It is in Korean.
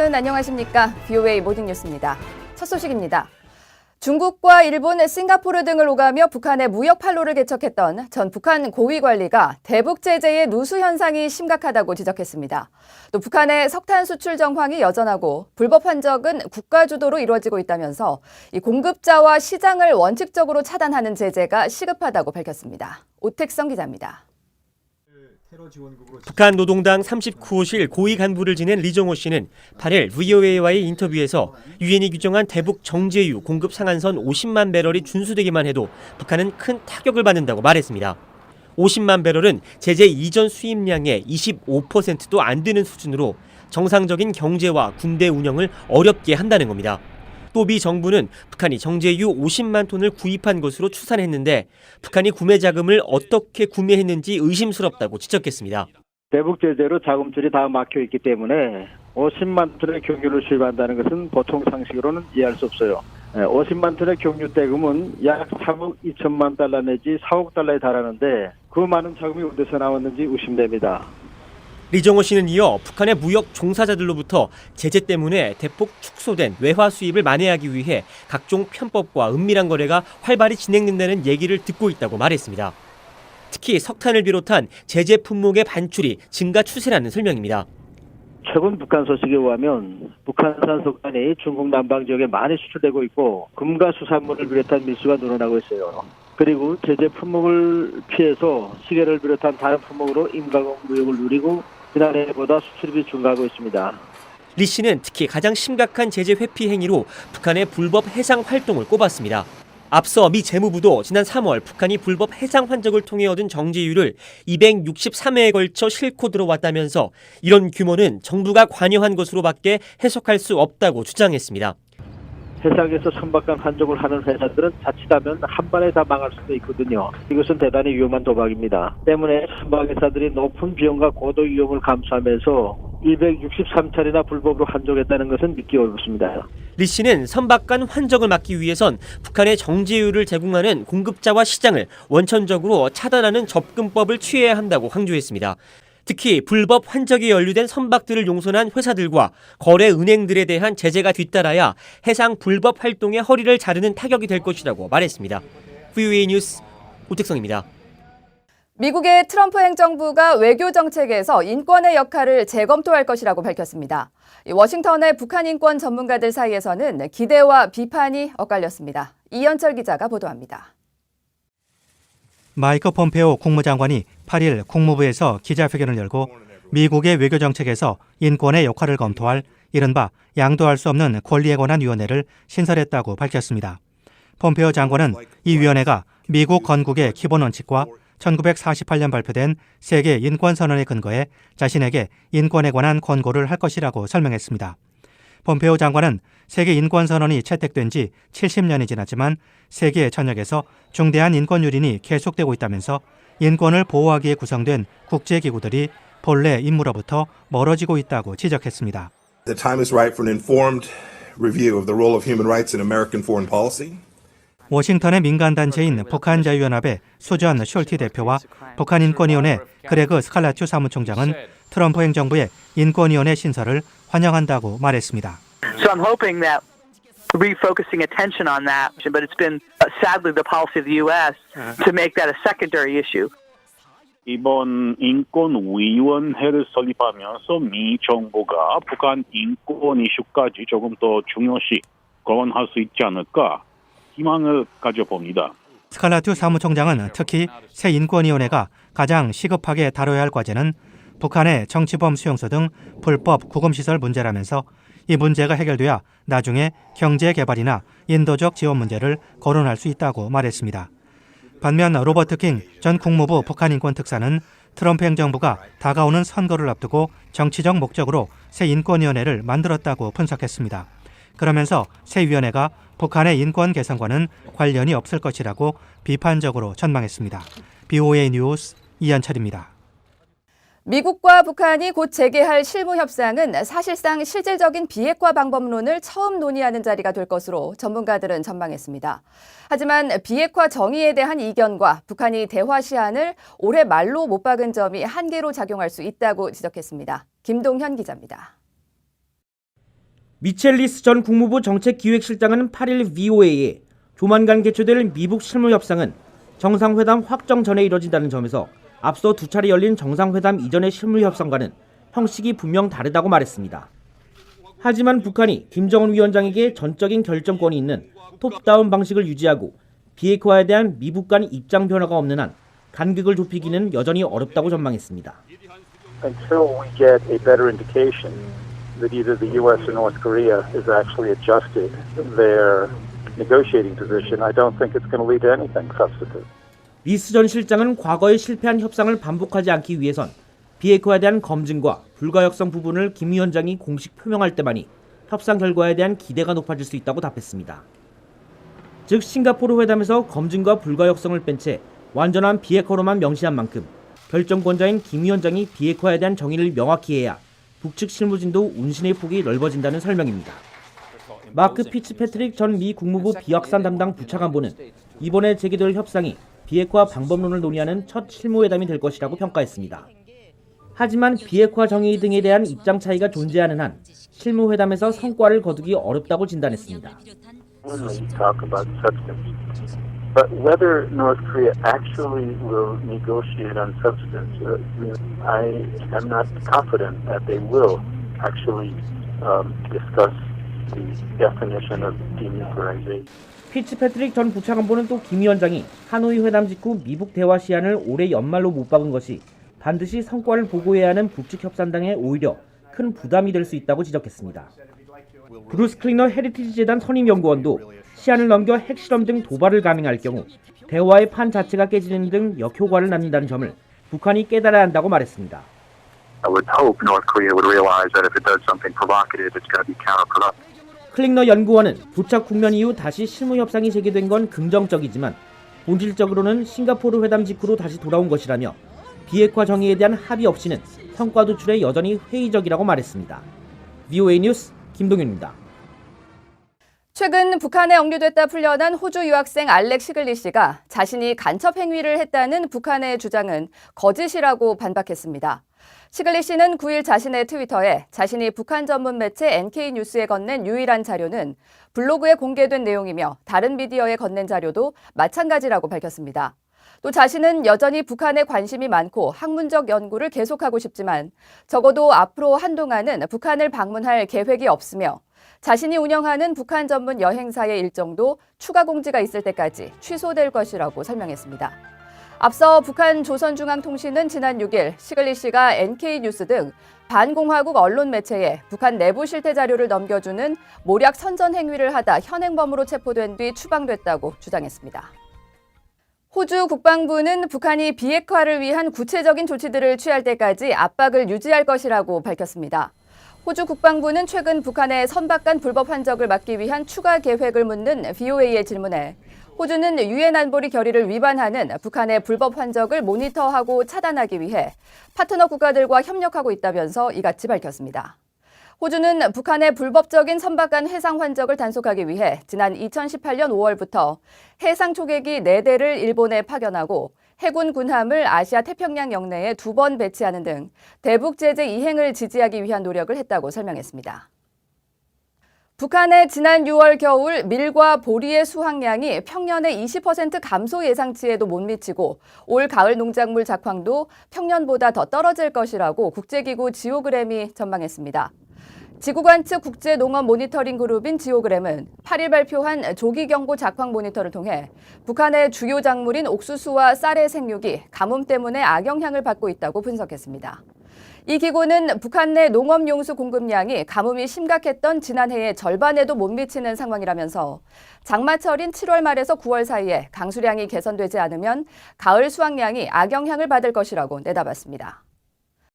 여러분 안녕하십니까? VOA 모닝 뉴스입니다. 첫 소식입니다. 중국과 일본, 싱가포르 등을 오가며 북한의 무역 판로를 개척했던 전 북한 고위 관리가 대북 제재의 누수 현상이 심각하다고 지적했습니다. 또 북한의 석탄 수출 정황이 여전하고 불법 환적은 국가 주도로 이루어지고 있다면서 이 공급자와 시장을 원칙적으로 차단하는 제재가 시급하다고 밝혔습니다. 오택성 기자입니다. 북한 노동당 39호실 고위 간부를 지낸 리정호 씨는 8일 VOA와의 인터뷰에서 유엔이 규정한 대북 정제유 공급 상한선 50만 배럴이 준수되기만 해도 북한은 큰 타격을 받는다고 말했습니다. 50만 배럴은 제재 이전 수입량의 25%도 안 되는 수준으로 정상적인 경제와 군대 운영을 어렵게 한다는 겁니다. 또 미 정부는 북한이 정제유 50만 톤을 구입한 것으로 추산했는데 북한이 구매 자금을 어떻게 구매했는지 의심스럽다고 지적했습니다. 대북 제재로 자금줄이 다 막혀 있기 때문에 50만 톤의 경유를 수입한다는 것은 보통 상식으로는 이해할 수 없어요. 50만 톤의 경유 대금은 약 3억 2천만 달러 내지 4억 달러에 달하는데 그 많은 자금이 어디서 나왔는지 의심됩니다. 리정호 씨는 이어 북한의 무역 종사자들로부터 제재 때문에 대폭 축소된 외화 수입을 만회하기 위해 각종 편법과 은밀한 거래가 활발히 진행된다는 얘기를 듣고 있다고 말했습니다. 특히 석탄을 비롯한 제재 품목의 반출이 증가 추세라는 설명입니다. 최근 북한 소식에 의하면 북한산 석탄이 중국 남방 지역에 많이 수출되고 있고 금과 수산물을 비롯한 밀수가 늘어나고 있어요. 그리고 제재 품목을 피해서 시계를 비롯한 다른 품목으로 임가공 무역을 누리고 지난해보다 수출입이 증가하고 있습니다. 리 씨는 특히 가장 심각한 제재 회피 행위로 북한의 불법 해상 활동을 꼽았습니다. 앞서 미 재무부도 지난 3월 북한이 불법 해상 환적을 통해 얻은 정제유를 263회에 걸쳐 싣고 들어왔다면서 이런 규모는 정부가 관여한 것으로밖에 해석할 수 없다고 주장했습니다. 해상에서 선박간 환적을 하는 회사들은 자칫하면 한 번에 다 망할 수도 있거든요. 이것은 대단히 위험한 도박입니다. 때문에 선박회사들이 높은 비용과 고도 위험을 감수하면서 263차례나 불법으로 환적했다는 것은 믿기 어렵습니다. 리 씨는 선박간 환적을 막기 위해선 북한의 정제유를 제공하는 공급자와 시장을 원천적으로 차단하는 접근법을 취해야 한다고 강조했습니다. 특히 불법 환적에 연루된 선박들을 용선한 회사들과 거래 은행들에 대한 제재가 뒤따라야 해상 불법 활동의 허리를 자르는 타격이 될 것이라고 말했습니다. VOA 뉴스 오택성입니다. 미국의 트럼프 행정부가 외교 정책에서 인권의 역할을 재검토할 것이라고 밝혔습니다. 워싱턴의 북한 인권 전문가들 사이에서는 기대와 비판이 엇갈렸습니다. 이현철 기자가 보도합니다. 마이크 폼페오 국무장관이 8일 국무부에서 기자회견을 열고 미국의 외교 정책에서 인권의 역할을 검토할 이른바 양도할 수 없는 권리에 관한 위원회를 신설했다고 밝혔습니다. 폼페오 장관은 이 위원회가 미국 건국의 기본 원칙과 1948년 발표된 세계 인권선언에 근거해 자신에게 인권에 관한 권고를 할 것이라고 설명했습니다. 폼페오 장관은 세계 인권선언이 채택된 지 70년이 지났지만 세계 전역에서 중대한 인권 유린이 계속되고 있다면서 인권을 보호하기에 구성된 국제기구들이 본래 임무로부터 멀어지고 있다고 지적했습니다. The time is right for an informed review of the role of human rights in American foreign policy. 워싱턴의 민간단체인 북한자유연합의 수전 숄티 대표와 북한인권위원회 그레그 스칼라튜 사무총장은 트럼프 행정부의 인권위원회 신설을 환영한다고 말했습니다. So I'm hoping that refocusing attention on that, but it's been sadly the policy of the U.S. to make that a secondary issue. 이번 인권위원회를 설립하면서 미 정부가 북한 인권 이슈까지 조금 더 중요시 거론할 수 있지 않을까 희망을 가져봅니다. 스칼라튜 사무총장은 특히 새 인권위원회가 가장 시급하게 다뤄야 할 과제는 북한의 정치범 수용소 등 불법 구금시설 문제라면서 이 문제가 해결돼야 나중에 경제 개발이나 인도적 지원 문제를 거론할 수 있다고 말했습니다. 반면 로버트 킹 전 국무부 북한인권특사는 트럼프 행정부가 다가오는 선거를 앞두고 정치적 목적으로 새 인권위원회를 만들었다고 분석했습니다. 그러면서 새 위원회가 북한의 인권 개선과는 관련이 없을 것이라고 비판적으로 전망했습니다. VOA 뉴스 이현철입니다. 미국과 북한이 곧 재개할 실무 협상은 사실상 실질적인 비핵화 방법론을 처음 논의하는 자리가 될 것으로 전문가들은 전망했습니다. 하지만 비핵화 정의에 대한 이견과 북한이 대화 시한을 올해 말로 못 박은 점이 한계로 작용할 수 있다고 지적했습니다. 김동현 기자입니다. 미첼리스 전 국무부 정책기획실장은 8일 VOA에 조만간 개최될 미북 실무협상은 정상회담 확정 전에 이뤄진다는 점에서 앞서 두 차례 열린 정상회담 이전의 실무협상과는 형식이 분명 다르다고 말했습니다. 하지만 북한이 김정은 위원장에게 전적인 결정권이 있는 톱다운 방식을 유지하고 비핵화에 대한 미북 간 입장 변화가 없는 한 간극을 좁히기는 여전히 어렵다고 전망했습니다. Until we get a better indication that either the U.S. or North Korea has actually adjusted their negotiating position, I don't think it's going to lead to anything substantive. 리스 전 실장은 과거에 실패한 협상을 반복하지 않기 위해선 비핵화에 대한 검증과 불가역성 부분을 김 위원장이 공식 표명할 때만이 협상 결과에 대한 기대가 높아질 수 있다고 답했습니다. 즉 싱가포르 회담에서 검증과 불가역성을 뺀 채 완전한 비핵화로만 명시한 만큼 결정권자인 김 위원장이 비핵화에 대한 정의를 명확히 해야 북측 실무진도 운신의 폭이 넓어진다는 설명입니다. 마크 피츠패트릭 전 미 국무부 비확산 담당 부차관보는 이번에 재개될 협상이 비핵화 방법론을 논의하는 첫 실무회담이 될 것이라고 평가했습니다. 하지만 비핵화 정의 등에 대한 입장 차이가 존재하는 한 실무회담에서 성과를 거두기 어렵다고 진단했습니다. But whether North Korea actually will negotiate on substance, I am not confident that they will actually discuss the definition of denuclearization. 피츠패트릭 전 부차관보는 또 김 위원장이 하노이 회담 직후 미북 대화 시한을 올해 연말로 못 박은 것이 반드시 성과를 보고해야 하는 북측 협상당에 오히려 큰 부담이 될 수 있다고 지적했습니다. 브루스 클리너 헤리티지 재단 선임연구원도 시한을 넘겨 핵실험 등 도발을 감행할 경우 대화의 판 자체가 깨지는 등 역효과를 낳는다는 점을 북한이 깨달아야 한다고 말했습니다. I would hope North Korea would realize that if it does something provocative, it's going to be counterproductive. 클링너 연구원은 부착 국면 이후 다시 실무 협상이 재개된 건 긍정적이지만 본질적으로는 싱가포르 회담 직후로 다시 돌아온 것이라며 비핵화 정의에 대한 합의 없이는 성과 도출에 여전히 회의적이라고 말했습니다. VOA 뉴스 김동윤입니다. 최근 북한에 억류됐다 풀려난 호주 유학생 알렉 시글리 씨가 자신이 간첩 행위를 했다는 북한의 주장은 거짓이라고 반박했습니다. 시글리 씨는 9일 자신의 트위터에 자신이 북한 전문 매체 NK뉴스에 건넨 유일한 자료는 블로그에 공개된 내용이며 다른 미디어에 건넨 자료도 마찬가지라고 밝혔습니다. 또 자신은 여전히 북한에 관심이 많고 학문적 연구를 계속하고 싶지만 적어도 앞으로 한동안은 북한을 방문할 계획이 없으며 자신이 운영하는 북한 전문 여행사의 일정도 추가 공지가 있을 때까지 취소될 것이라고 설명했습니다. 앞서 북한 조선중앙통신은 지난 6일 시글리 씨가 NK뉴스 등 반공화국 언론 매체에 북한 내부 실태 자료를 넘겨주는 모략 선전 행위를 하다 현행범으로 체포된 뒤 추방됐다고 주장했습니다. 호주 국방부는 북한이 비핵화를 위한 구체적인 조치들을 취할 때까지 압박을 유지할 것이라고 밝혔습니다. 호주 국방부는 최근 북한의 선박 간 불법 환적을 막기 위한 추가 계획을 묻는 VOA의 질문에 호주는 유엔 안보리 결의를 위반하는 북한의 불법 환적을 모니터하고 차단하기 위해 파트너 국가들과 협력하고 있다면서 이같이 밝혔습니다. 호주는 북한의 불법적인 선박 간 해상 환적을 단속하기 위해 지난 2018년 5월부터 해상 초계기 4대를 일본에 파견하고 해군 군함을 아시아 태평양 영내에 2번 배치하는 등 대북 제재 이행을 지지하기 위한 노력을 했다고 설명했습니다. 북한의 지난 6월 겨울 밀과 보리의 수확량이 평년의 20% 감소 예상치에도 못 미치고 올 가을 농작물 작황도 평년보다 더 떨어질 것이라고 국제기구 지오그램이 전망했습니다. 지구관측 국제농업 모니터링 그룹인 지오그램은 8일 발표한 조기경보 작황 모니터를 통해 북한의 주요 작물인 옥수수와 쌀의 생육이 가뭄 때문에 악영향을 받고 있다고 분석했습니다. 이 기구는 북한 내 농업용수 공급량이 가뭄이 심각했던 지난해의 절반에도 못 미치는 상황이라면서 장마철인 7월 말에서 9월 사이에 강수량이 개선되지 않으면 가을 수확량이 악영향을 받을 것이라고 내다봤습니다.